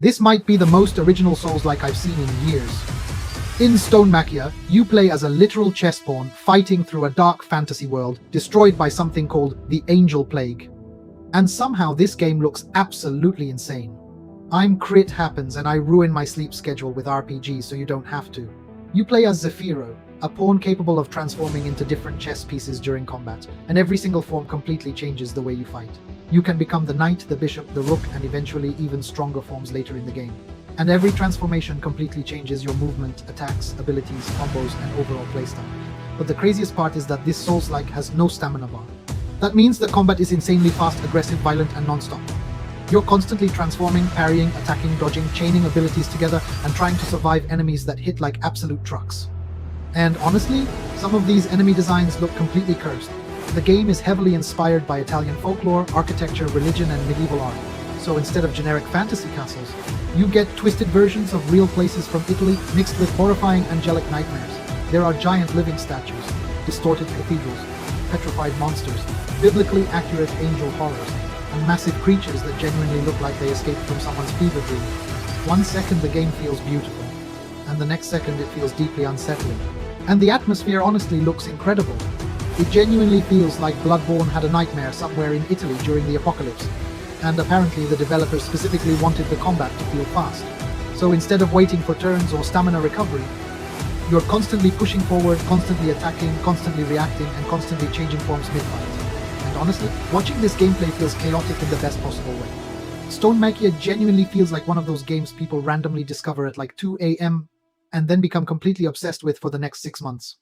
This might be the most original Souls-like I've seen in years. In StoneMachia, you play as a literal chess pawn fighting through a dark fantasy world destroyed by something called the Angel Plague. And somehow this game looks absolutely insane. I'm crit happens and I ruin my sleep schedule with RPGs so you don't have to. You play as Zafiro, a pawn capable of transforming into different chess pieces during combat, and every single form completely changes the way you fight. You can become the knight, the bishop, the rook, and eventually even stronger forms later in the game. And every transformation completely changes your movement, attacks, abilities, combos, and overall playstyle. But the craziest part is that this Souls-like has no stamina bar. That means the combat is insanely fast, aggressive, violent, and non-stop. You're constantly transforming, parrying, attacking, dodging, chaining abilities together, and trying to survive enemies that hit like absolute trucks. And honestly, some of these enemy designs look completely cursed. The game is heavily inspired by Italian folklore, architecture, religion, and medieval art. So instead of generic fantasy castles, you get twisted versions of real places from Italy mixed with horrifying angelic nightmares. There are giant living statues, distorted cathedrals, petrified monsters, biblically accurate angel horrors, and massive creatures that genuinely look like they escaped from someone's fever dream. 1 second the game feels beautiful, and the next second it feels deeply unsettling. And the atmosphere honestly looks incredible. It genuinely feels like Bloodborne had a nightmare somewhere in Italy during the apocalypse. And apparently the developers specifically wanted the combat to feel fast. So instead of waiting for turns or stamina recovery, you're constantly pushing forward, constantly attacking, constantly reacting, and constantly changing forms mid-fight. And honestly, watching this gameplay feels chaotic in the best possible way. StoneMachia genuinely feels like one of those games people randomly discover at like 2 a.m. and then become completely obsessed with for the next 6 months.